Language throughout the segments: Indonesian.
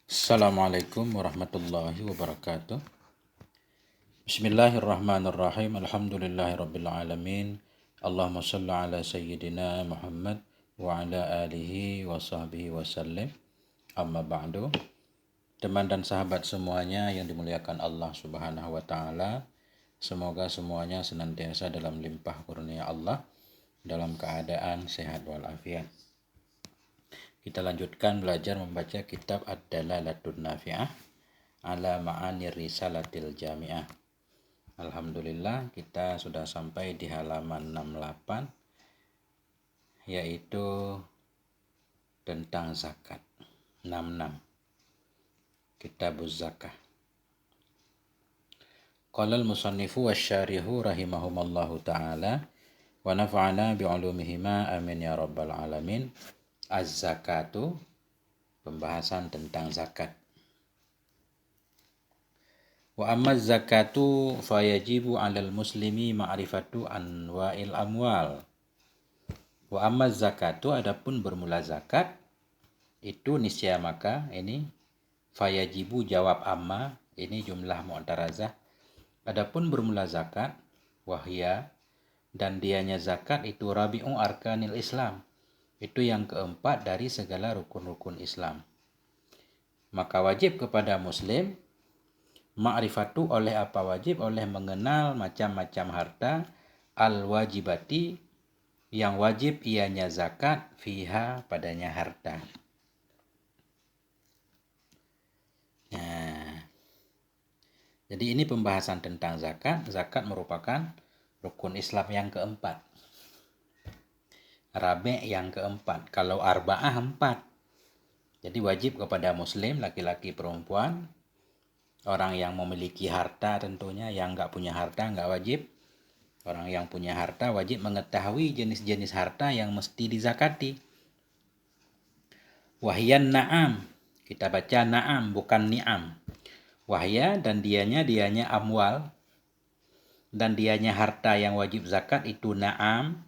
Assalamualaikum warahmatullahi wabarakatuh. Bismillahirrahmanirrahim. Alhamdulillahirabbil alamin. Allahumma shalli ala sayyidina Muhammad wa ala alihi wa sahbihi wasallim. Amma ba'du. Teman dan sahabat semuanya yang dimuliakan Allah Subhanahu wa taala, semoga semuanya senantiasa dalam limpah kurnia Allah, dalam keadaan sehat walafiat. Kita lanjutkan belajar membaca kitab Ad-Dalalatun Nafi'ah ala Ma'ani Risalatil Jami'ah. Alhamdulillah kita sudah sampai di halaman 68, yaitu tentang zakat. 66 Kitabuz Zakah. Qala al-musannifu wasyarihu rahimahumallahu ta'ala wa nafa'ana bi'ulumihima amin ya rabbal alamin. Az-zakatu, pembahasan tentang zakat. Wa amma zakatu fayajibu 'alal muslimi ma'rifatu anwa'il amwal. Wa amma zakatu, adapun bermula zakat itu niscaya maka, ini fayajibu jawab amma, ini jumlah mu'tarazah. Adapun bermula zakat, wahya, dan dianya zakat itu rabi'u arkanil Islam, itu yang keempat dari segala rukun-rukun Islam. Maka wajib kepada muslim ma'rifatu, oleh apa wajib? Oleh mengenal macam-macam harta, al-wajibati, yang wajib ianya zakat, fiha, padanya harta. Nah, jadi ini pembahasan tentang zakat. Zakat merupakan rukun Islam yang keempat. Rabi' yang keempat. Kalau arba'ah 4. Jadi wajib kepada muslim, laki-laki perempuan, orang yang memiliki harta tentunya, yang nggak punya harta nggak wajib. Orang yang punya harta wajib mengetahui jenis-jenis harta yang mesti dizakati. Wahyan na'am, kita baca na'am bukan ni'am. Wahya, dan dianya amwal, dan dianya harta yang wajib zakat itu na'am.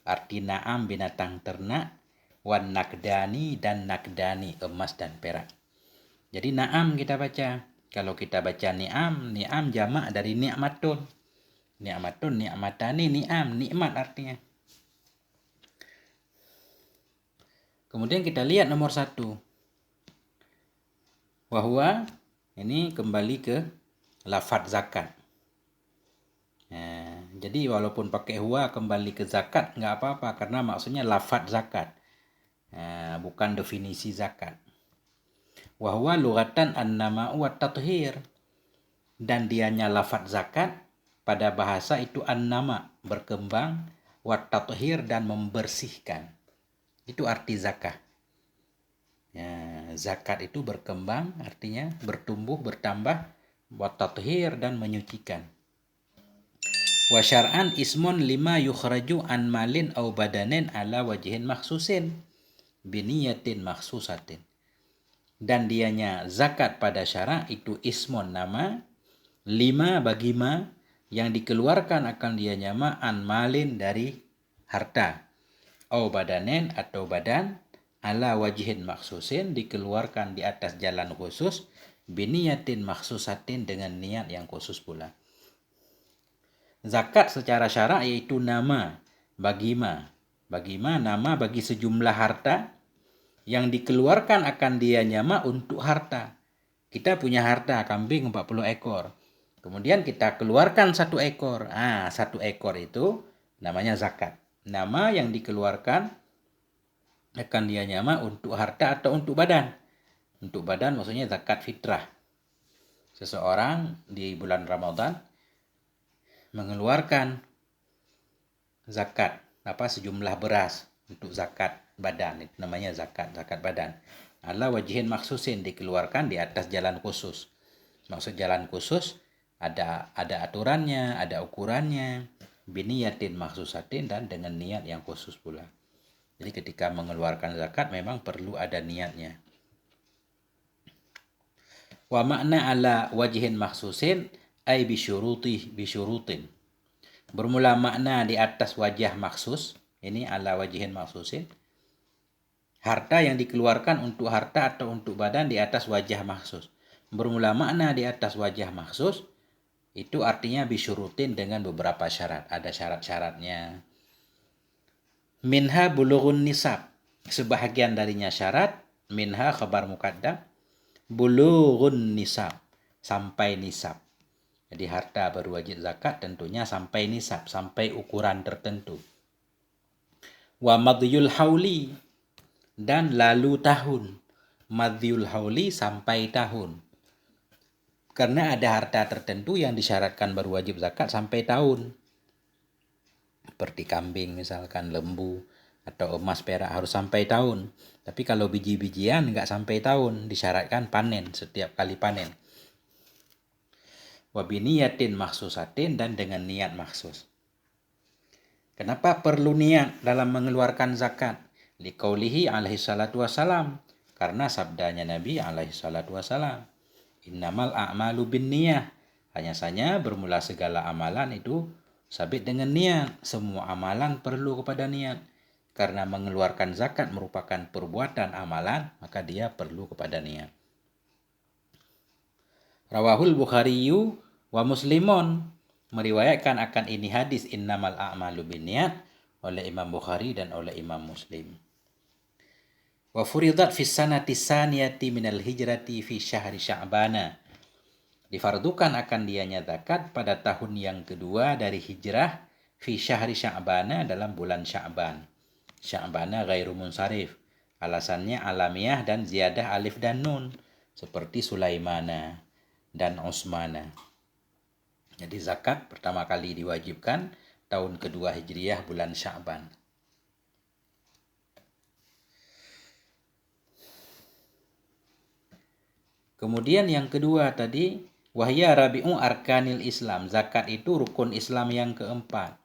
Arti na'am binatang ternak, wan nakdani, dan nakdani emas dan perak. Jadi na'am kita baca. Kalau kita baca ni'am jamak dari ni'matun. Ni'matun, ni'matani, ni'am, nikmat artinya. Kemudian kita lihat nomor 1. Wahwa, ini kembali ke lafadz zakat. Nah, jadi walaupun pakai huwa kembali ke zakat nggak apa-apa, karena maksudnya lafadz zakat, bukan definisi zakat. Wahwa lughatan an-nama'u wa tathhir, dan dianya lafadz zakat pada bahasa itu an-nama, berkembang, wa tathhir, dan membersihkan. Itu arti zakah. Ya, zakat itu berkembang, artinya bertumbuh, bertambah, wa tathhir, dan menyucikan. Wa syar'an ismun lima yukhraju an malin au badanin ala wajhin makhsusin biniyatin makhsusatin. Dan dianya zakat pada syara' itu ismun, nama, lima bagi ma, yang dikeluarkan akan dianya ma, an malin, dari harta, au badanin, atau badan, ala wajhin makhsusin, dikeluarkan di atas jalan khusus, biniyatin makhsusatin, dengan niat yang khusus pula. Zakat secara syara' yaitu nama bagi ma. Bagi ma, nama bagi sejumlah harta yang dikeluarkan akan dianya ma untuk harta. Kita punya harta kambing 40 ekor. Kemudian kita keluarkan 1 ekor. 1 ekor itu namanya zakat. Nama yang dikeluarkan akan dianya ma untuk harta atau untuk badan. Untuk badan maksudnya zakat fitrah. Seseorang di bulan Ramadan mengeluarkan zakat sejumlah beras untuk zakat badan, itu namanya zakat badan. Ala wajhin makhsusin, dikeluarkan di atas jalan khusus. Maksud jalan khusus ada aturannya, ada ukurannya, biniyatin makhsusatin, dan dengan niat yang khusus pula. Jadi ketika mengeluarkan zakat memang perlu ada niatnya. Wa makna ala wajhin makhsusin ay bisyurutin. Bermula makna di atas wajah maksus, ini ala wajhin maksusin. Harta yang dikeluarkan untuk harta atau untuk badan di atas wajah maksus. Bermula makna di atas wajah maksus, itu artinya bisyurutin dengan beberapa syarat. Ada syarat-syaratnya. Minha bulughun nisab. Sebahagian darinya syarat. Minha khabar muqaddam. Bulughun nisab. Sampai nisab. Jadi harta berwajib zakat tentunya sampai nisab, sampai ukuran tertentu. Wa madhiyul hauli, dan lalu tahun. Madhiyul hauli sampai tahun. Karena ada harta tertentu yang disyaratkan berwajib zakat sampai tahun. Seperti kambing misalkan, lembu, atau emas perak harus sampai tahun. Tapi kalau biji-bijian nggak sampai tahun, disyaratkan panen setiap kali panen. Wabiniyatin maksusatin, dan dengan niat maksus. Kenapa perlu niat dalam mengeluarkan zakat? Liqaulihi alaihi salatu wassalam. Karena sabdanya Nabi alaihi salatu wassalam. Innamal a'malu binniyah. Hanya saja bermula segala amalan itu sabit dengan niat. Semua amalan perlu kepada niat. Karena mengeluarkan zakat merupakan perbuatan amalan, maka dia perlu kepada niat. Rawahul Bukhariyu wa Muslimun, meriwayatkan akan ini hadis innamal a'malu binniyat oleh Imam Bukhari dan oleh Imam Muslim. Wa furidat fis sanati saniyati minal hijrati fi syahri Sya'bana. Difardukan akan dianya zakat pada tahun yang kedua dari hijrah fi syahri Sya'bana, dalam bulan Sya'ban. Sya'bana ghairu munsarif. Alasannya alamiah dan ziyadah alif dan nun, seperti Sulaimana dan Utsmana. Jadi zakat pertama kali diwajibkan tahun kedua Hijriah bulan Sya'ban. Kemudian yang kedua tadi, wahya rabi'u arkanil Islam. Zakat itu rukun Islam yang keempat.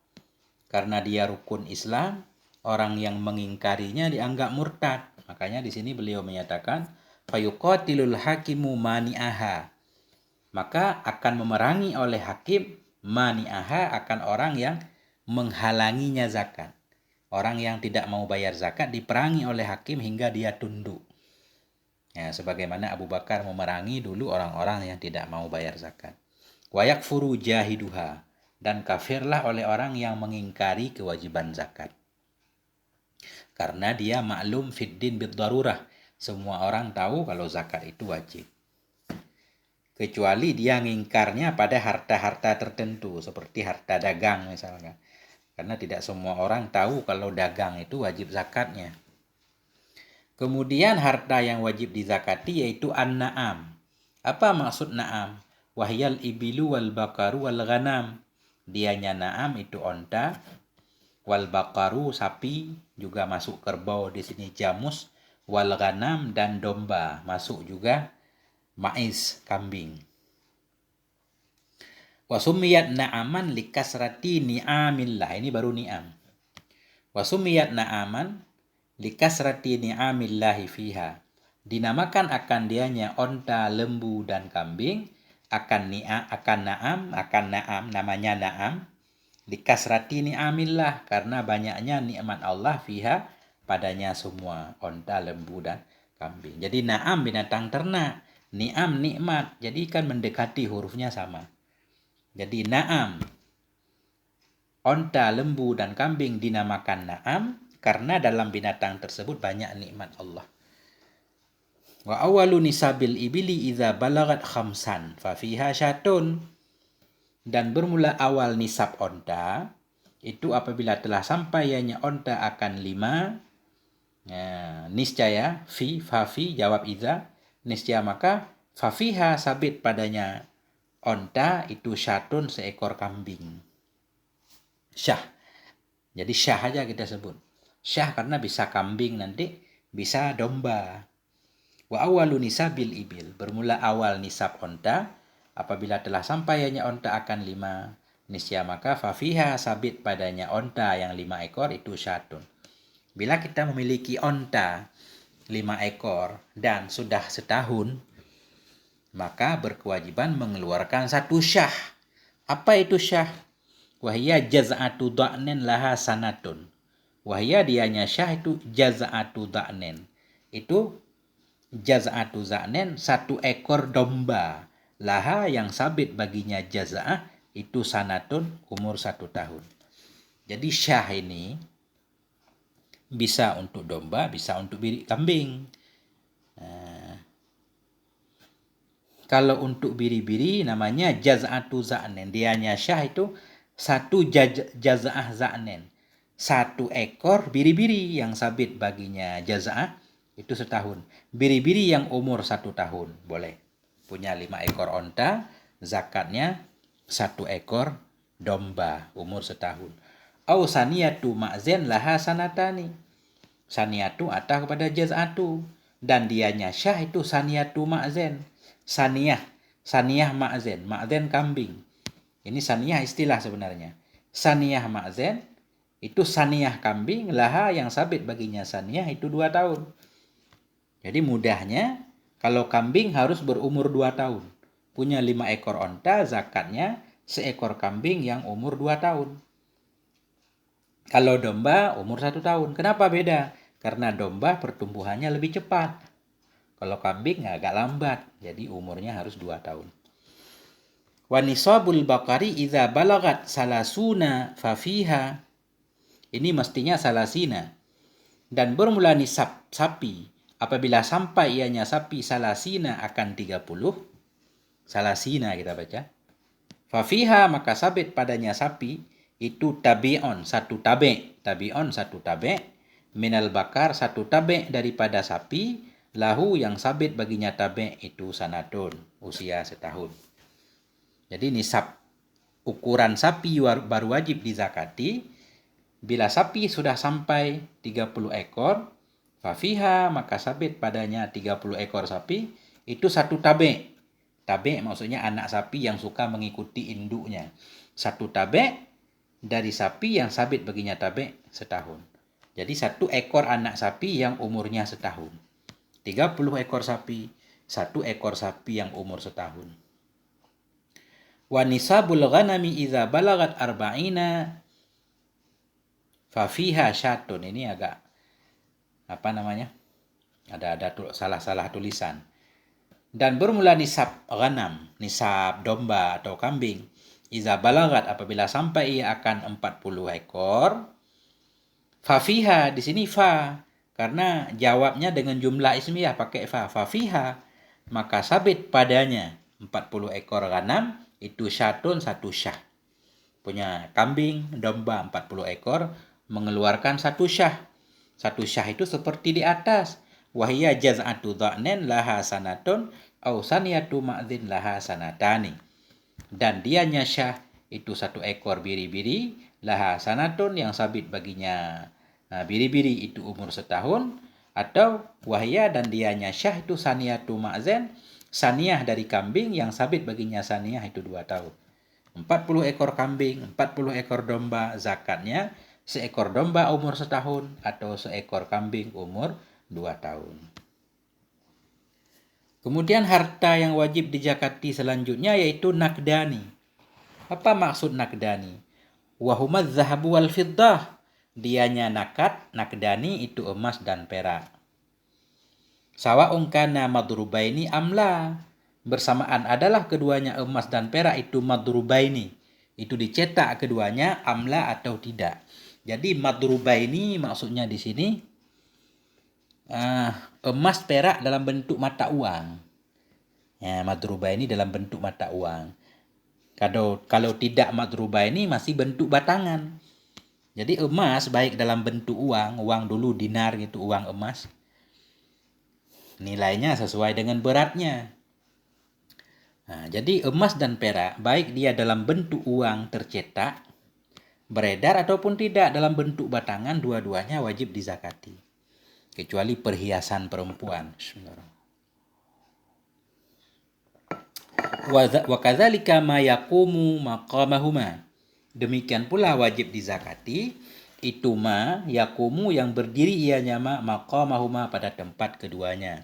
Karena dia rukun Islam, orang yang mengingkarinya dianggap murtad. Makanya di sini beliau menyatakan fayuqatilul hakimu mani'aha. Maka akan memerangi oleh hakim mani'aha, akan orang yang menghalanginya zakat. Orang yang tidak mau bayar zakat diperangi oleh hakim hingga dia tunduk. Ya, sebagaimana Abu Bakar memerangi dulu orang-orang yang tidak mau bayar zakat. Wa yakfuru jahiduha, dan kafirlah oleh orang yang mengingkari kewajiban zakat. Karena dia maklum fiddin bid darurah. Semua orang tahu kalau zakat itu wajib. Kecuali dia ngingkarnya pada harta-harta tertentu, seperti harta dagang misalnya. Karena tidak semua orang tahu kalau dagang itu wajib zakatnya. Kemudian harta yang wajib dizakati yaitu an-na'am. Apa maksud na'am? Wahyal ibilu wal bakaru wal ghanam. Dianya na'am itu onta, wal bakaru sapi, juga masuk kerbau di sini jamus, wal ghanam dan domba, masuk juga maiz, kambing. Wasumiyat na'aman likasrati ni'amillah. Ini baru ni'am. Wasumiyat na'aman likasrati ni'amillahi fiha. Dinamakan akan dianya onta, lembu dan kambing akan na'am, namanya na'am, likasrati ni'amillah, karena banyaknya nikmat Allah fiha, padanya semua onta, lembu dan kambing. Jadi na'am binatang ternak, ni'am nikmat, jadi kan mendekati hurufnya sama. Jadi na'am, onta, lembu dan kambing dinamakan na'am karena dalam binatang tersebut banyak nikmat Allah. Wa awalu nisabil ibili idza balagat khamsan fa fiha syatun. Dan bermula awal nisab onta itu apabila telah sampai ianya onta akan 5. Niscaya fa fi jawab idza, niscaya maka fa fiha sabit padanya onta itu syatun, seekor kambing. Syah. Jadi syah aja kita sebut. Syah karena bisa kambing, nanti bisa domba. Wa awalu nisabil ibil, bermula awal nisab onta apabila telah sampai hanya onta akan 5. Niscaya maka fafiha sabit padanya onta yang 5 ekor itu syatun. Bila kita memiliki onta 5 ekor dan sudah setahun, maka berkewajiban mengeluarkan 1 syah. Apa itu syah? Wahia jaz'atu da'nin laha sanatun. Wahia dianya syah itu jaz'atu da'nin. itu jaz'atu za'nen 1 ekor domba. Laha yang sabit baginya jaz'ah itu sanatun umur 1 tahun. Jadi syah ini bisa untuk domba, bisa untuk kambing. Kalau untuk biri-biri namanya jaz'atu za'nen. Dianya syah itu 1 jaz'ah za'nen. 1 ekor biri-biri yang sabit baginya jaz'ah itu setahun. Biri-biri yang umur 1 tahun boleh. Punya 5 ekor onta, zakatnya 1 ekor domba umur setahun. Au saniyatu ma'zen laha sanatani. Saniyatu atah kepada jaz'atu. Dan dianya syah itu saniyatu ma'zen. Saniyah ma'zen. Ma'zen kambing. Ini saniyah istilah sebenarnya. Saniyah ma'zen itu saniyah kambing, laha yang sabit baginya saniyah itu 2 tahun. Jadi mudahnya kalau kambing harus berumur 2 tahun. Punya 5 ekor onta, zakatnya seekor kambing yang umur 2 tahun. Kalau domba umur 1 tahun. Kenapa beda? Karena domba pertumbuhannya lebih cepat. Kalau kambing agak lambat, jadi umurnya harus 2 tahun. Wa nisabul baqari idza balagat salasuna fafiha. Ini mestinya salasina. Dan bermula nisab sapi apabila sampai ianya sapi salasina akan 30. Salasina kita baca. Fafiha maka sabit padanya sapi itu tabi'on 1 tabe'. Tabi'on 1 tabe'. Minal bakar 1 tabe' daripada sapi. Lahu yang sabit baginya tabe' itu sanatun, usia setahun. Jadi nisab ukuran sapi baru wajib dizakati bila sapi sudah sampai 30 ekor, fafiha maka sabit padanya 30 ekor sapi itu 1 tabe'. Tabe' maksudnya anak sapi yang suka mengikuti induknya. 1 tabe' dari sapi yang sabit baginya tabe' setahun. Jadi 1 ekor anak sapi yang umurnya setahun. 30 ekor sapi, 1 ekor sapi yang umur setahun. Wa nisabul ghanami idza balagat arba'ina fafiha syatun. Ini agak ada salah tulisan. Dan bermula nisab ghanam, nisab domba atau kambing. Idza balagat apabila sampai ia akan 40 ekor. Fafiha di sini fa. Karena jawabnya dengan jumlah ismiyah pakai fa. Fafiha maka sabit padanya 40 ekor ghanam itu syatun 1 syah. Punya kambing, domba 40 ekor mengeluarkan 1 syah. 1 syah itu seperti di atas. Wahia jaz'atu dha'nen laha sanatun au saniyatu ma'dzin laha sanatani. Dan dianya syah itu 1 ekor biri-biri laha sanatun yang sabit baginya biri-biri itu umur setahun, atau wahya dan dianya syah itu saniyatu ma'zen, saniyah dari kambing yang sabit baginya saniyah itu 2 tahun. 40 ekor kambing, 40 ekor domba, zakatnya seekor domba umur setahun atau seekor kambing umur 2 tahun. Kemudian harta yang wajib dizakati selanjutnya yaitu nakdani. Apa maksud nakdani? Wahumaz zahabu wal fiddah. Dianya nakdani itu emas dan perak. Sawa'un kana madrubaini amla. Bersamaan adalah keduanya emas dan perak itu madrubaini. Itu dicetak keduanya amla atau tidak. Jadi madrubaini maksudnya di sini emas perak dalam bentuk mata uang. Ya, madrubaini dalam bentuk mata uang. Kalau tidak madrubaini masih bentuk batangan. Jadi emas baik dalam bentuk uang dulu dinar gitu, uang emas. Nilainya sesuai dengan beratnya. Nah, jadi emas dan perak baik dia dalam bentuk uang tercetak, beredar ataupun tidak dalam bentuk batangan, dua-duanya wajib dizakati. Kecuali perhiasan perempuan. Wa kadzalika ma yaqumu maqamahuma. Demikian pula wajib dizakati itu ma yakumu yang berdiri ianya maqamahuma pada tempat keduanya,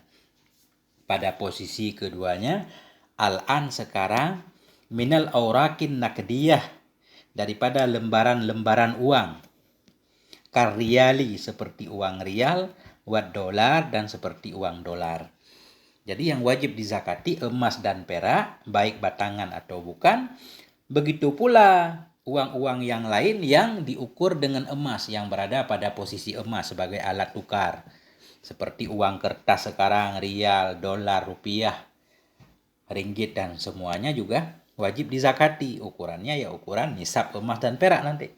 pada posisi keduanya. Al-an sekarang minal aurakin nakdiyah daripada lembaran-lembaran uang, karyali seperti uang rial, wad dolar, dan seperti uang dolar. Jadi yang wajib dizakati emas dan perak, baik batangan atau bukan. Begitu pula uang-uang yang lain yang diukur dengan emas, yang berada pada posisi emas sebagai alat tukar. Seperti uang kertas sekarang, rial, dolar, rupiah, ringgit, dan semuanya juga wajib dizakati. Ukurannya ya ukuran nisab emas dan perak nanti.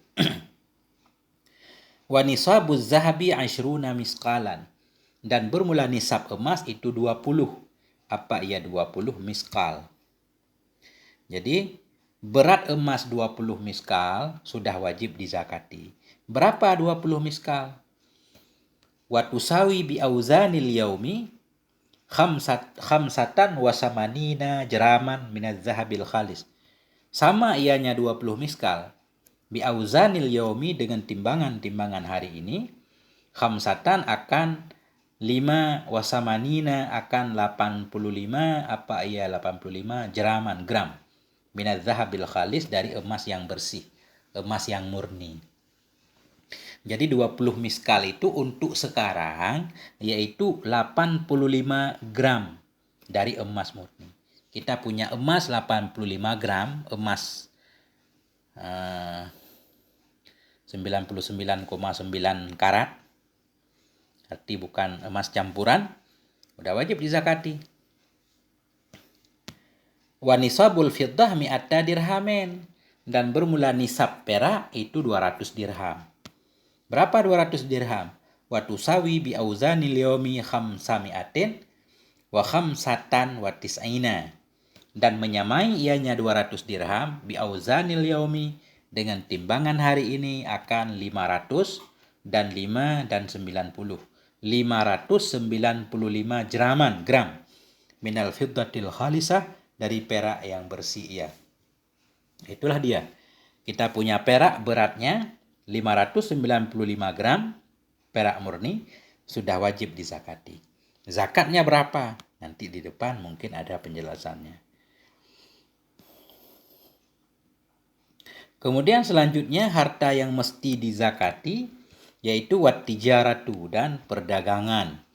Wa nisabuz zahabi 20 misqalan. Dan bermula nisab emas itu 20. Apa ia 20 miskal? Jadi berat emas 20 miskal sudah wajib dizakati. Berapa 20 miskal? Wa tusawi bi auzanil yaumi khamsatan wa samanina jeraman minaz zahabil khalis. Sama ianya 20 miskal. Bi auzanil yaumi dengan timbangan hari ini. Khamsatan akan 5, wasamanina akan 85, apa ia 85 jeraman gram. Minaz zahabil khalis, dari emas yang bersih, emas yang murni. Jadi 20 miskal itu untuk sekarang yaitu 85 gram dari emas murni. Kita punya emas 85 gram, emas 99,9 karat. Arti bukan emas campuran, udah wajib dizakati. Wa nisabul fiddah mi'ata dirhamen, dan bermula nisab perak itu 200 dirham. Berapa 200 dirham? Wa tusawi bi auzanil yaumi khamsami'atin wa khamsatan wa tis'ina, dan menyamai ianya 200 dirham bi auzanil yaumi dengan timbangan hari ini akan 500 dan 5 dan 90. 595 jeraman gram minal fiddatil khalisah, dari perak yang bersih ya. Itulah dia. Kita punya perak beratnya 595 gram, perak murni, sudah wajib dizakati. Zakatnya berapa? Nanti di depan mungkin ada penjelasannya. Kemudian selanjutnya harta yang mesti dizakati yaitu wat tijaratu, dan perdagangan,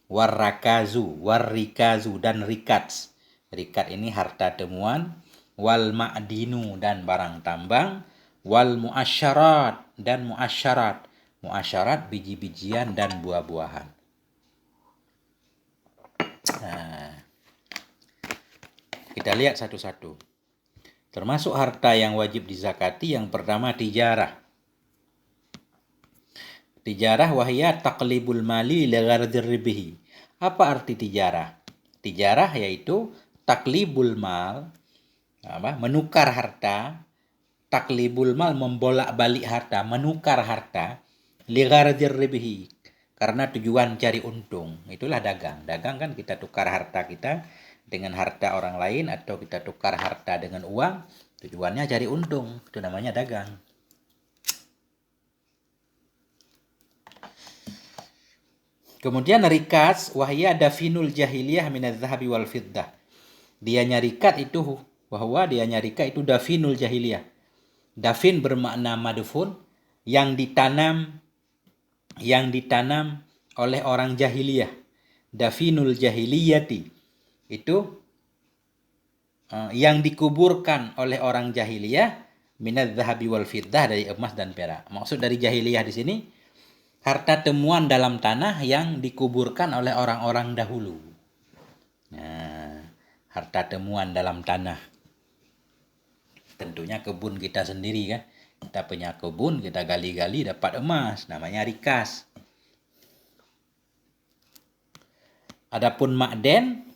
warrakazu, warrikazu, dan rikats. Rikat ini harta temuan, wal ma'dinu, dan barang tambang, wal muasyarat, dan muasyarat. Muasyarat biji-bijian dan buah-buahan. Nah, kita lihat satu-satu. Termasuk harta yang wajib dizakati yang pertama tijarah. Tijarah wahya taqlibul mali li ghardir ribihi. Apa arti tijarah? Tijarah yaitu taklibul mal, menukar harta. Taklibul mal, membolak-balik harta, menukar harta, li ghardir ribihi, karena tujuan cari untung. Itulah dagang. Dagang kan kita tukar harta kita dengan harta orang lain, atau kita tukar harta dengan uang, tujuannya cari untung. Itu namanya dagang. Kemudian rikas wahya dafinul jahiliyah minaz zahabi wal fiddah. Dia nyarikat itu, bahwa dia nyarikat itu dafinul jahiliyah. Dafin bermakna madfun, yang ditanam oleh orang jahiliyah. Dafinul jahiliyati itu yang dikuburkan oleh orang jahiliyah, minaz zahabi wal fiddah, dari emas dan perak. Maksud dari jahiliyah di sini harta temuan dalam tanah yang dikuburkan oleh orang-orang dahulu. Nah, harta temuan dalam tanah. Tentunya kebun kita sendiri kan. Kita punya kebun, kita gali-gali dapat emas, namanya rikas. Adapun ma'den,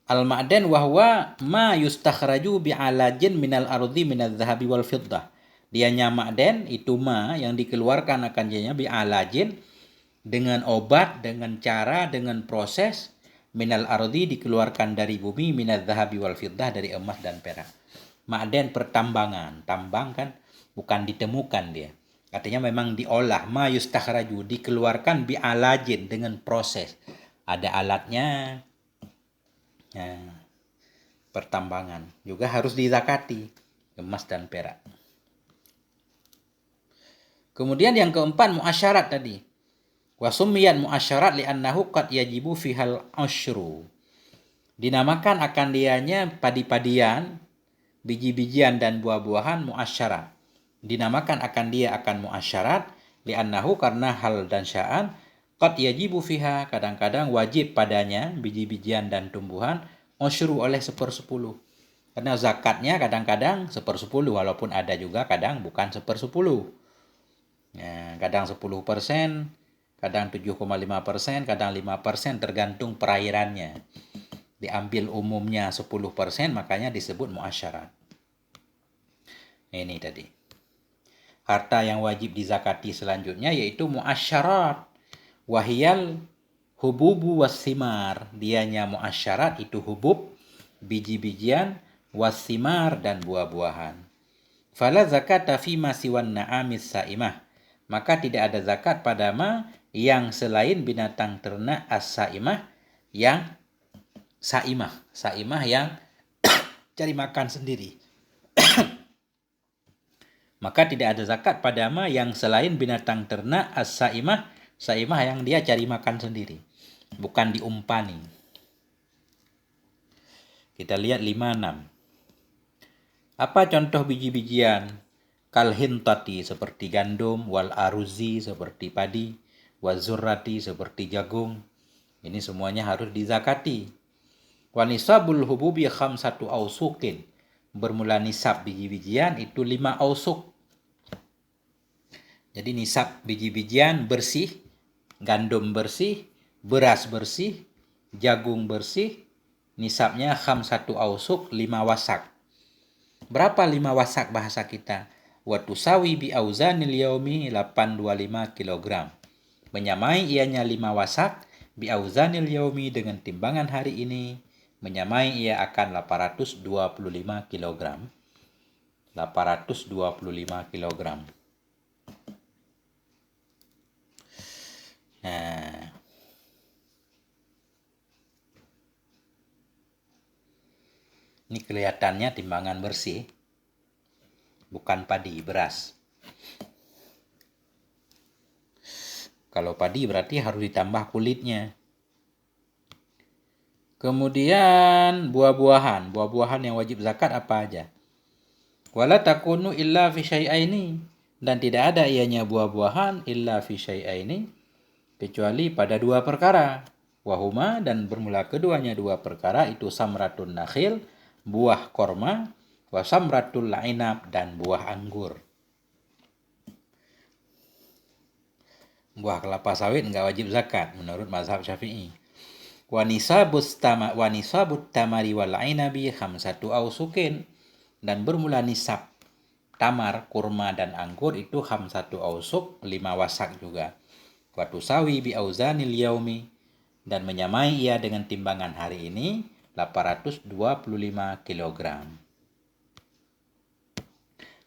al-ma'den wahwa ma yustakhraju bi'alajin minal ardi minal zahabi wal fiddah. Dianya ma'den itu ma yang dikeluarkan akan dianya bi'alajin, dengan obat, dengan cara, dengan proses, minal ardi dikeluarkan dari bumi, minal zahabi wal fiddah, dari emas dan perak. Ma'den pertambangan, tambang kan bukan ditemukan dia. Artinya memang diolah, ma yustakhraju, dikeluarkan bi'alajin, dengan proses. Ada alatnya. Nah, pertambangan juga harus dizakati, emas dan perak. Kemudian yang keempat muasyarat tadi. Wa summiyat mu'asyarat li'annahu qad yajibu fihal usyru. Dinamakan akan dianya padi-padian, biji-bijian dan buah-buahan mu'asyarat. Dinamakan akan dia akan mu'asyarat li'annahu karena hal dan sya'an qad yajibu fiha kadang-kadang wajib padanya biji-bijian dan tumbuhan usyru oleh 1/10. Karena zakatnya kadang-kadang 1/10 walaupun ada juga kadang bukan 1/10. Ya, kadang 10%, kadang 7,5%, kadang 5% tergantung perairannya. Diambil umumnya 10% makanya disebut muasyarat. Ini tadi. Harta yang wajib dizakati selanjutnya yaitu muasyarat. Wahiyal hububu wassimar. Dianya muasyarat itu hubub, biji-bijian, wassimar dan buah-buahan. Fala zakata fima siwan na'amis sa'imah. Maka tidak ada zakat pada yang selain binatang ternak as-sa'imah yang Sa'imah yang cari makan sendiri. Maka tidak ada zakat pada yang selain binatang ternak as-sa'imah yang dia cari makan sendiri, bukan diumpani. Kita lihat 5-6. Apa contoh biji-bijian? Kalhintati seperti gandum, wal aruzi seperti padi, wal zurrati seperti jagung. Ini semuanya harus dizakati. Wa nisabul hububi khamsatu ausukin. Bermula nisab biji-bijian itu 5 ausuk. Jadi nisab biji-bijian bersih, gandum bersih, beras bersih, jagung bersih, nisabnya khamsatu ausuk 5 wasak. Berapa 5 wasak bahasa kita? Wa tusawi bi auzanil yaumi 825 kg. Menyamai ianya 5 wasak bi auzanil yaumi dengan timbangan hari ini. Menyamai ia akan 825 kg. 825 kg. Nah. Ini kelihatannya timbangan bersih. Bukan padi, beras. Kalau padi berarti harus ditambah kulitnya. Kemudian buah-buahan. Buah-buahan yang wajib zakat apa aja? Wala takunu illa fi syai'aini. Dan tidak ada ianya buah-buahan illa fi syai'aini. Kecuali pada 2 perkara. Wahuma dan bermula keduanya 2 perkara itu samratun nakhil, buah korma, wa samratul inab dan buah anggur. Buah kelapa sawit enggak wajib zakat menurut mazhab Syafi'i. Wa nisabut tamari wal inabi khamsatu ausukin. Dan bermula nisab tamar, kurma dan anggur itu khamsatu ausuk 5 wasak juga. Wa tusawi bi auzanil yaumi dan menyamai ia dengan timbangan hari ini 825 kg.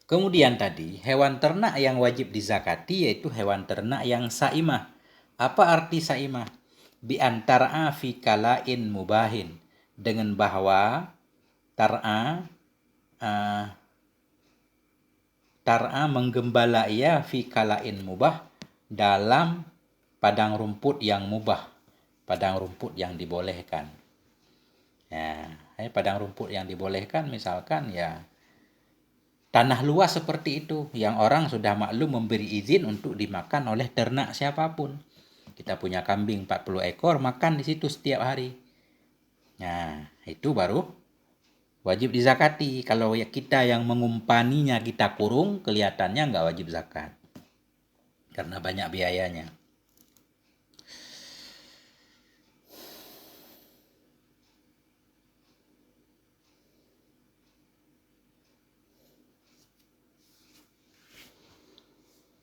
Kemudian tadi hewan ternak yang wajib dizakati yaitu hewan ternak yang sa'imah. Apa arti sa'imah? Bi antara fi kalain mubahin, dengan bahwa tar'a menggembala ia fi kalain mubah dalam padang rumput yang mubah, padang rumput yang dibolehkan. Ya, padang rumput yang dibolehkan misalkan ya tanah luas seperti itu yang orang sudah maklum memberi izin untuk dimakan oleh ternak siapapun. Kita punya kambing 40 ekor, makan di situ setiap hari. Nah, itu baru wajib dizakati. Kalau ya kita yang mengumpaninya kita kurung, kelihatannya nggak wajib zakat. Karena banyak biayanya.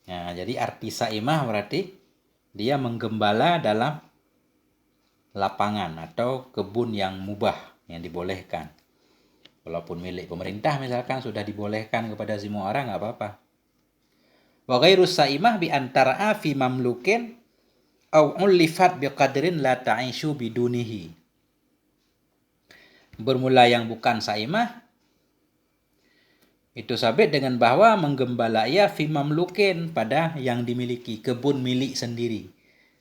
Nah, jadi arti sa'imah berarti dia menggembala dalam lapangan atau kebun yang mubah, yang dibolehkan. Walaupun milik pemerintah misalkan sudah dibolehkan kepada semua orang, nggak apa-apa. Wa ghairus sa'imah bi antara fi mamlukin au ulifat bi qadrin la ta'ishu bidunihi. Bermula yang bukan sa'imah itu sabit dengan bahwa menggembala ia fi mamlukin pada yang dimiliki, kebun milik sendiri.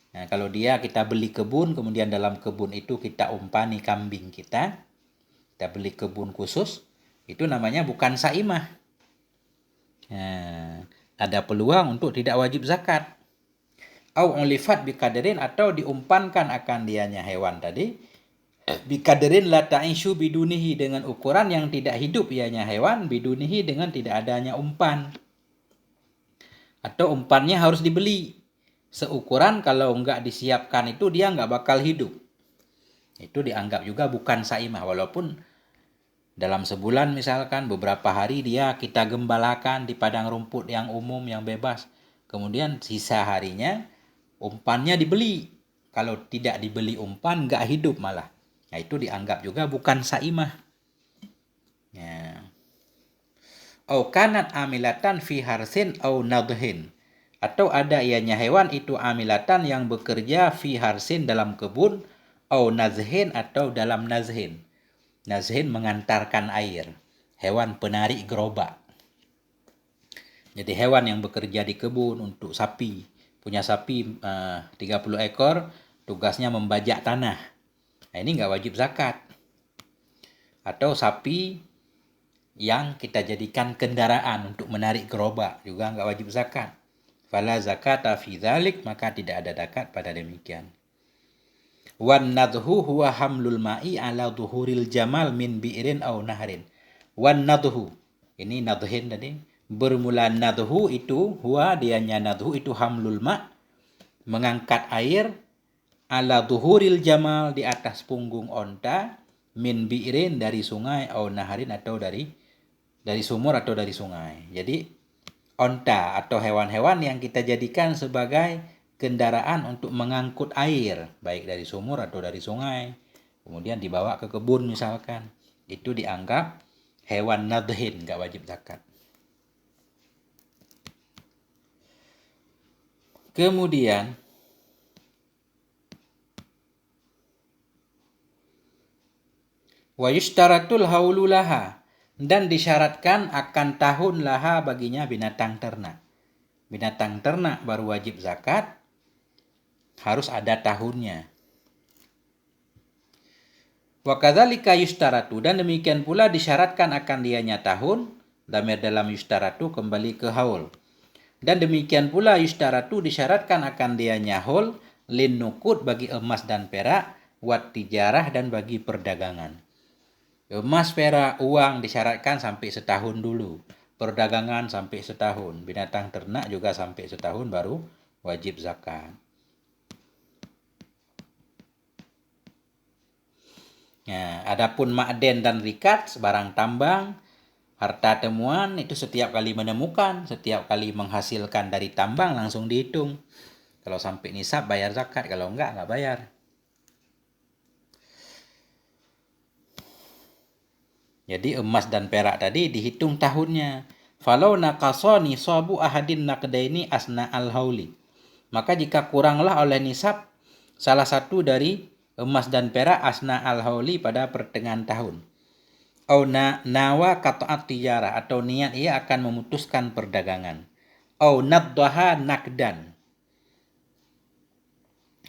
Nah, kalau kita beli kebun, kemudian dalam kebun itu kita umpani kambing kita beli kebun khusus, itu namanya bukan saimah. Nah, ada peluang untuk tidak wajib zakat. Au ulifat bikadirin, atau diumpankan akan dianya hewan tadi bikadirin la ta'ishu bidunihi, dengan ukuran yang tidak hidup ianya hewan, bidunihi dengan tidak adanya umpan. Atau umpannya harus dibeli. Seukuran kalau enggak disiapkan itu dia enggak bakal hidup. Itu dianggap juga bukan saimah, walaupun dalam sebulan misalkan beberapa hari kita gembalakan di padang rumput yang umum, yang bebas. Kemudian sisa harinya umpannya dibeli. Kalau tidak dibeli umpan enggak hidup malah. Nah, itu dianggap juga bukan saimah. Ya. Au kanat amilatan fi harsin au nadhin. Atau ada ianya hewan itu amilatan yang bekerja fi harsin dalam kebun, au nazhin atau dalam nazhin. Nazhin mengantarkan air. Hewan penarik gerobak. Jadi hewan yang bekerja di kebun untuk sapi. Punya sapi 30 ekor, tugasnya membajak tanah. Nah, ini nggak wajib zakat. Atau sapi yang kita jadikan kendaraan untuk menarik gerobak, juga nggak wajib zakat. Fala zakata fi dzalik, maka tidak ada zakat pada demikian. Wan nadhu huwa hamlul ma'i ala dhuhuril jamal min bi'rin au nahrin. Wan nadhu, ini nadhin tadi, bermula nadhu itu, huwa dianya nadhu itu hamlul ma', mengangkat air, ala dhuhuril jamal, di atas punggung onta, min bi'rin, dari sungai, au naharin, atau dari sumur atau dari sungai. Jadi onta atau hewan-hewan yang kita jadikan sebagai kendaraan untuk mengangkut air, baik dari sumur atau dari sungai, kemudian dibawa ke kebun misalkan, itu dianggap hewan nadhin, nggak wajib zakat. Kemudian wa yushtaratul haulu laha, dan disyaratkan akan tahun laha baginya binatang ternak. Binatang ternak baru wajib zakat, harus ada tahunnya. Wa kadzalika yustaratu, dan demikian pula disyaratkan akan dianya tahun, dhamir dalam yustaratu kembali ke haul. Dan demikian pula yustaratu, disyaratkan akan dianya haul, lin nuqud, bagi emas dan perak, wat tijarah, dan bagi perdagangan. Emas, perak, uang disyaratkan sampai setahun dulu. Perdagangan sampai setahun. Binatang ternak juga sampai setahun baru wajib zakat. Nah, adapun ma'den dan rikat, barang tambang, harta temuan, itu setiap kali menemukan, setiap kali menghasilkan dari tambang langsung dihitung. Kalau sampai nisab bayar zakat, kalau enggak bayar. Jadi emas dan perak tadi dihitung tahunnya. Falau naqasa nisabu ahadin naqdaini asna al-hauli. Maka jika kuranglah oleh nisab salah satu dari emas dan perak asna al-hauli pada pertengahan tahun. Au nawa qata'at tijarah, atau niat ia akan memutuskan perdagangan. Au naddaha nakdan.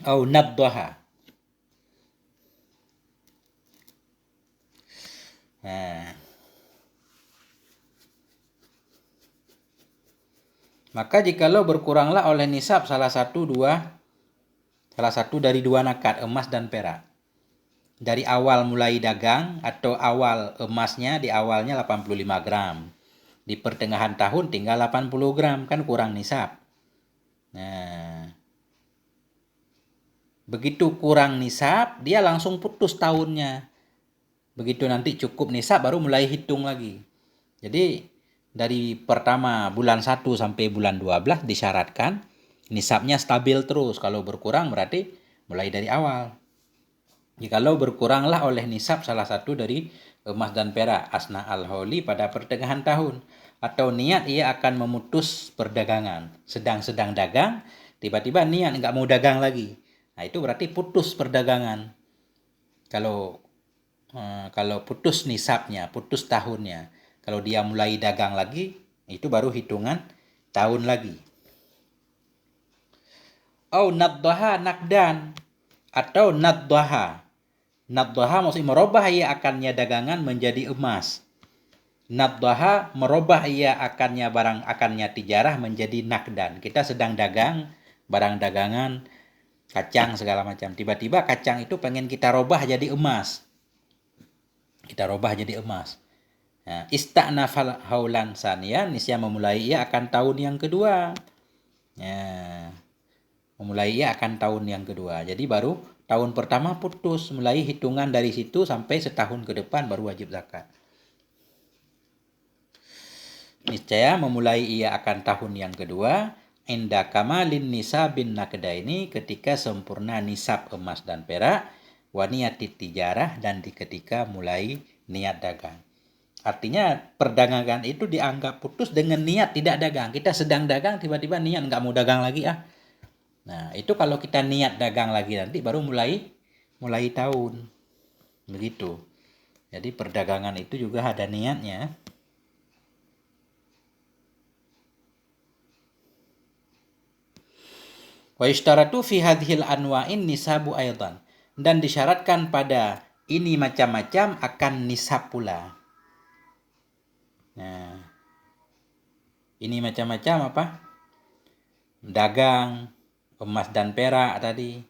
Au naddaha. Nah, maka jikalau berkuranglah oleh nisab salah satu dari dua nakad, emas dan perak, dari awal mulai dagang atau awal emasnya di awalnya 85 gram, di pertengahan tahun tinggal 80 gram, kan kurang nisab. Nah, begitu kurang nisab, dia langsung putus tahunnya. Begitu nanti cukup nisab baru mulai hitung lagi. Jadi dari pertama bulan 1 sampai bulan 12 disyaratkan nisabnya stabil terus. Kalau berkurang berarti mulai dari awal. Jikalau berkuranglah oleh nisab salah satu dari emas dan perak asna al-hauli pada pertengahan tahun, atau niat ia akan memutus perdagangan, sedang dagang, tiba-tiba niat nggak mau dagang lagi. Nah, itu berarti putus perdagangan. Kalau putus nisabnya, putus tahunnya. Kalau dia mulai dagang lagi, itu baru hitungan tahun lagi. Au naddaha nakdan, atau naddaha. Naddaha maksudnya merubah ia akannya dagangan menjadi emas. Naddaha merubah ia akannya tijarah menjadi nakdan. Kita sedang dagang barang dagangan, kacang segala macam. Tiba-tiba kacang itu pengen kita robah jadi emas. Kita robah jadi emas. Nah, ista'nafal haulan saniyan, niscaya memulai ia akan tahun yang kedua. Ya, memulai ia akan tahun yang kedua. Jadi baru tahun pertama putus, mulai hitungan dari situ sampai setahun ke depan baru wajib zakat. Niscaya memulai ia akan tahun yang kedua, inda kamalin nisabin nakdaini, ketika sempurna nisab emas dan perak, wa niyatit tijarah, dan ketika mulai niat dagang. Artinya perdagangan itu dianggap putus dengan niat tidak dagang. Kita sedang dagang, tiba-tiba niat nggak mau dagang lagi ah. Nah, itu kalau kita niat dagang lagi nanti baru mulai tahun. Begitu. Jadi perdagangan itu juga ada niatnya. Wa yashtaratu fi hadhil anwa'in nisabu aidan. Dan disyaratkan pada ini macam-macam akan nisab pula. Nah, ini macam-macam apa? Dagang, emas dan perak tadi,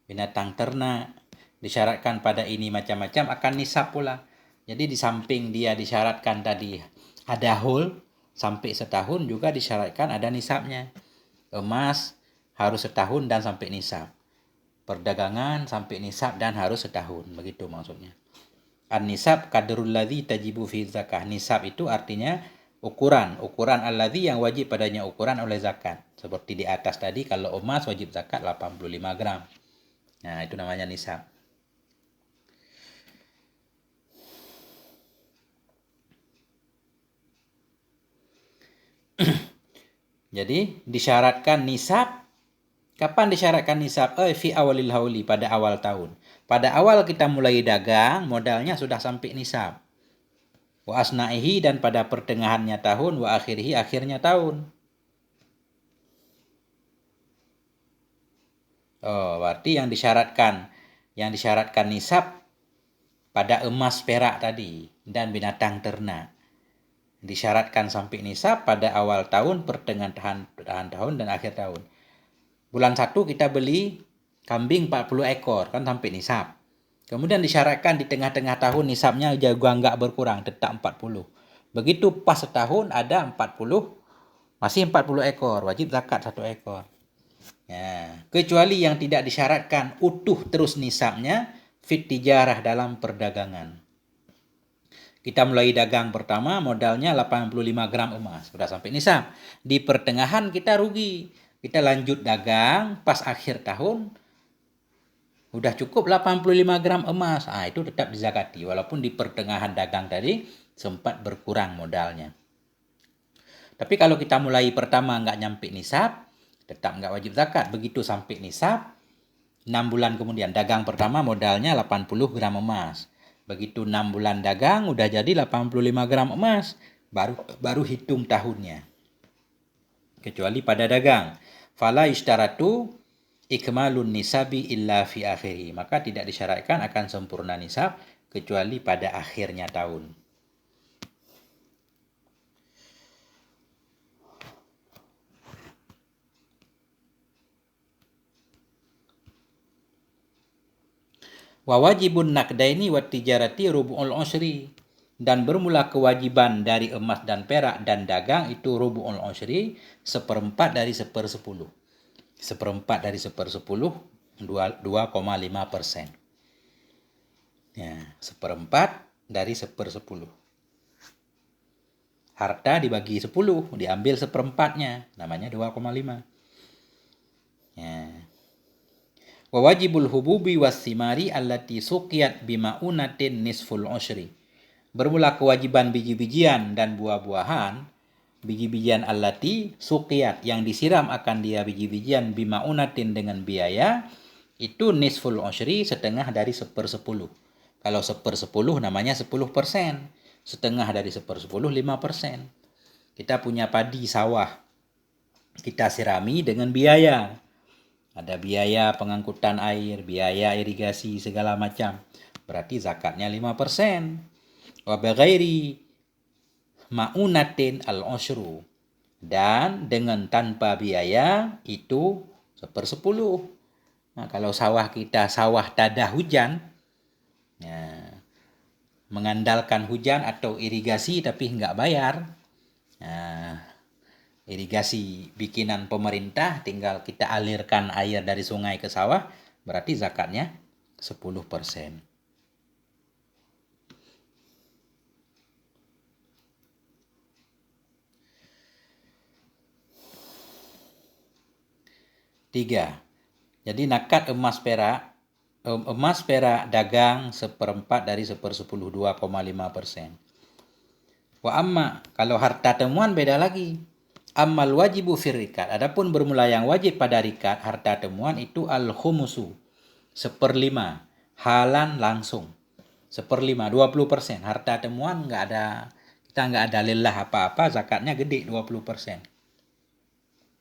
binatang ternak, disyaratkan pada ini macam-macam akan nisab pula. Jadi di samping dia disyaratkan tadi ada haul sampai setahun, juga disyaratkan ada nisabnya. Emas harus setahun dan sampai nisab. Perdagangan sampai nisab dan harus setahun. Begitu maksudnya. An-nisab qadrul ladzi tajibu fi zakah. Nisab itu artinya ukuran alladzi yang wajib padanya ukuran oleh zakat. Seperti di atas tadi, kalau emas wajib zakat 85 gram. Nah, itu namanya nisab. Jadi disyaratkan nisab. Kapan disyaratkan nisab? Fi awalil hauli, pada awal tahun. Pada awal kita mulai dagang, modalnya sudah sampai nisab. Wa asna'ihi, dan pada pertengahannya tahun, wa akhirihi, akhirnya tahun. Oh, berarti yang disyaratkan nisab pada emas perak tadi dan binatang ternak. Disyaratkan sampai nisab pada awal tahun, pertengahan tahun, dan akhir tahun. Bulan 1 kita beli kambing 40 ekor, kan sampai nisab. Kemudian disyaratkan di tengah-tengah tahun nisabnya juga nggak berkurang, tetap 40. Begitu pas setahun ada 40, masih 40 ekor, wajib zakat 1 ekor. Ya, kecuali yang tidak disyaratkan utuh terus nisabnya, fit tijarah, dalam perdagangan. Kita mulai dagang pertama, modalnya 85 gram emas, sudah sampai nisab. Di pertengahan kita rugi. Kita lanjut dagang, pas akhir tahun udah cukup 85 gram emas. Itu tetap dizakati walaupun di pertengahan dagang tadi sempat berkurang modalnya. Tapi kalau kita mulai pertama nggak nyampe nisab, tetap nggak wajib zakat. Begitu sampai nisab, 6 bulan kemudian dagang pertama modalnya 80 gram emas. Begitu 6 bulan dagang udah jadi 85 gram emas, baru hitung tahunnya. Kecuali pada dagang. Fala ishtaratu ikmalun nisabi illa fi akhiri. Maka tidak disyaratkan akan sempurna nisab kecuali pada akhirnya tahun. Wa wajibun nakdaini wa tijarati rubu'ul usyri. Dan bermula kewajiban dari emas dan perak dan dagang itu rubu'ul usyri, seperempat dari 1/10. Seperempat dari 1/10, 2,5%. Ya, seperempat dari 1/10. Harta dibagi 10, diambil seperempatnya, namanya 2,5. Ya. Wa wajibul hububi was simari allati suqiyat bima'unatin nisful usyri. Bermula kewajiban biji-bijian dan buah-buahan, biji-bijian allati suqiyat, yang disiram akan dia biji-bijian bima'unatin dengan biaya, itu nisful usyri, setengah dari 1/10. Kalau 1/10 namanya 10%. Setengah dari 1/10, 5%. Kita punya padi sawah, kita sirami dengan biaya. Ada biaya pengangkutan air, biaya irigasi segala macam. Berarti zakatnya 5%. Wa bighairi ma'unatin al-usyru. Dan dengan tanpa biaya itu 1/10. Nah, kalau sawah kita sawah tada hujan, ya, mengandalkan hujan atau irigasi tapi nggak bayar, irigasi bikinan pemerintah tinggal kita alirkan air dari sungai ke sawah, berarti zakatnya 10%. Tiga. Jadi nakat emas perak dagang 1/4 dari 1/10, 2,5%. Wa amma, kalau harta temuan beda lagi. Ammal wajibu fir rikat. Adapun bermula yang wajib pada rikat, harta temuan itu al-khumusu. 1/5. Halan langsung. 1/5, 20%. Harta temuan kita nggak ada lelah apa-apa, zakatnya gede 20%.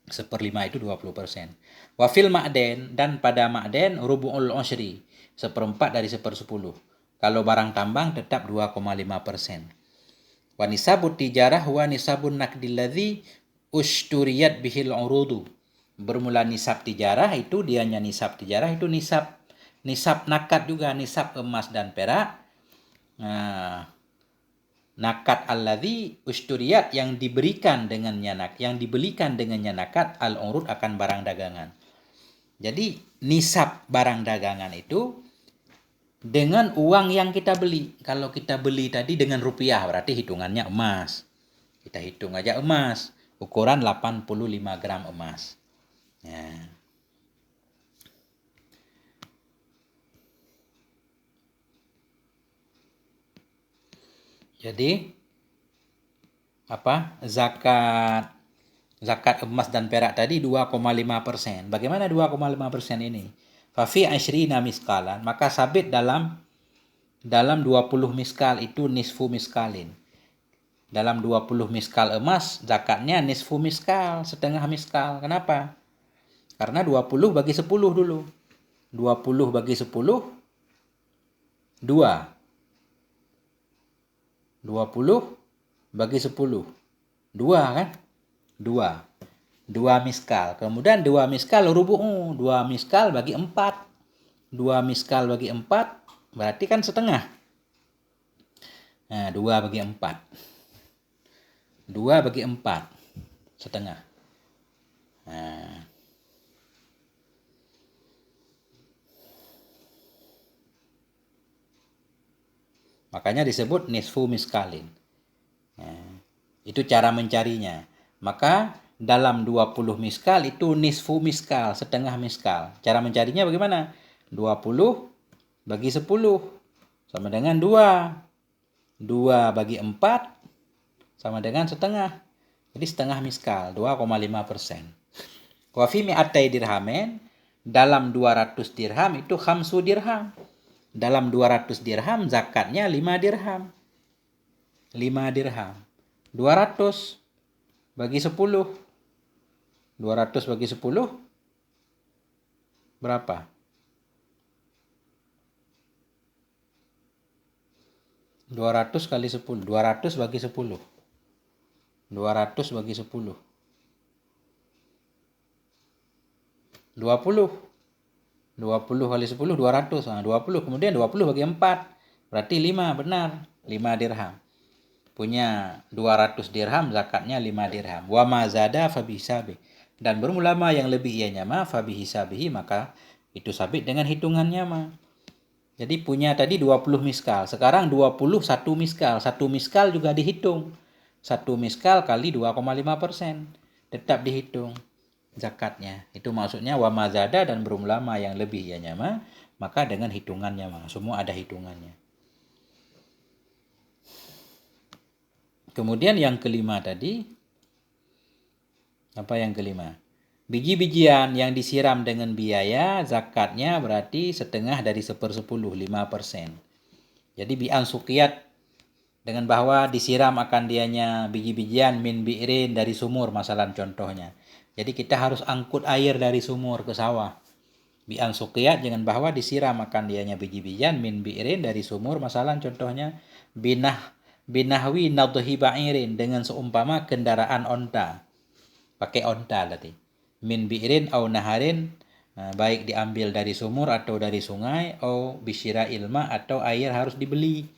1/5 itu 20%. Wa fil ma'den, dan pada ma'den rubu'ul usyri, 1/4 dari 1/10. Kalau barang tambang tetap 2,5%. Wa nisabut tijarah wa nisabun naqdil ladzi usturiyat bihil urudu. Bermula nisab tijarah itu nisab nakat juga, nisab emas dan perak. Nakat alladzi usturiyat, yang dibelikan dengannya nakat, al-urud akan barang dagangan. Jadi nisab barang dagangan itu dengan uang yang kita beli. Kalau kita beli tadi dengan rupiah, berarti hitungannya emas. Kita hitung aja emas, ukuran 85 gram emas. Ya. Jadi zakat emas dan perak tadi 2,5%. Bagaimana 2,5% ini? Fafi ashrina miskalan, maka sabit dalam 20 miskal itu nisfu miskalin. Dalam 20 miskal emas, zakatnya nisfu miskal, setengah miskal. Kenapa? Karena 20 bagi 10 dulu. 20 bagi 10, 2. 20 bagi 10. 2 kan? 2 miskal. Kemudian 2 miskal rubu'u. 2 miskal bagi 4. 2 miskal bagi 4 berarti kan setengah. Nah, 2 bagi 4. 2 bagi 4 setengah. Nah. Makanya disebut nisfu miskalin. Nah, itu cara mencarinya. Maka dalam 20 miskal itu nisfu miskal, setengah miskal. Cara mencarinya bagaimana? 20 bagi 10 sama dengan 2. 2 bagi 4 sama dengan setengah. Jadi setengah miskal, 2,5%. Wa fi mi'atai dirhamen, dalam 200 dirham itu khamsu dirham. Dalam 200 dirham zakatnya 5 dirham. 5 dirham. 200 bagi 10. 200 bagi 10 berapa? 200 kali 10. 200 bagi 10. 200 bagi 10. 20. 20 kali 10, 200. Nah, 20. Kemudian 20 bagi 4. Berarti 5, benar. 5 dirham. Punya 200 dirham, zakatnya 5 dirham. Wa ma zada fa bihisabi. Dan bermulama yang lebih ianya ma fa bihisabihi, maka itu sabit dengan hitungannya ma. Jadi punya tadi 20 miskal. Sekarang 21 miskal. 1 miskal juga dihitung. 1 miskal kali 2,5%. Tetap dihitung zakatnya. Itu maksudnya wa mazada, dan berulama yang lebih ianya maka dengan hitungannya semua ada hitungannya. Kemudian yang kelima tadi, apa yang kelima? Biji-bijian yang disiram dengan biaya, zakatnya berarti setengah dari 1/10, 5%. Jadi bi'an sukiyat, dengan bahwa disiram akan dianya biji-bijian min bi'rin, dari sumur masalah contohnya. Jadi kita harus angkut air dari sumur ke sawah. Bi an suqiyat dengan bahwa disiram akan dianya biji-bijian min bi'rin dari sumur, masalan contohnya binahwi nadhi ba'irin dengan seumpama kendaraan onta. Pakai onta tadi. Min bi'rin au naharin, baik diambil dari sumur atau dari sungai, au bisyira ilma atau air harus dibeli.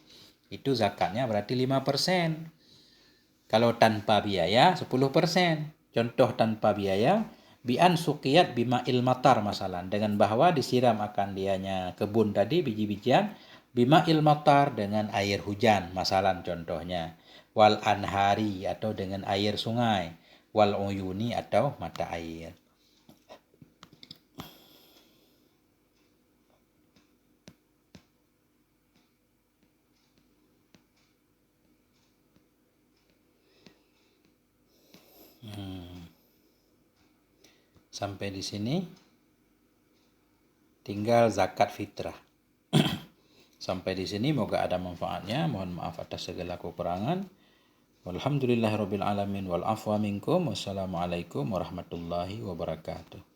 Itu zakatnya berarti 5%. Kalau tanpa biaya 10%. Contoh tanpa biaya, bi'an suqiyat bima ilmatar masalan, dengan bahwa disiram akan dianya kebun tadi biji-bijian bima ilmatar dengan air hujan masalan contohnya, wal anhari atau dengan air sungai, wal uyuni atau mata air. Sampai di sini tinggal zakat fitrah. Sampai di sini moga ada manfaatnya. Mohon maaf atas segala kekurangan. Walhamdulillahirabbil alamin wal afwa minkum. Wassalamualaikum warahmatullahi wabarakatuh.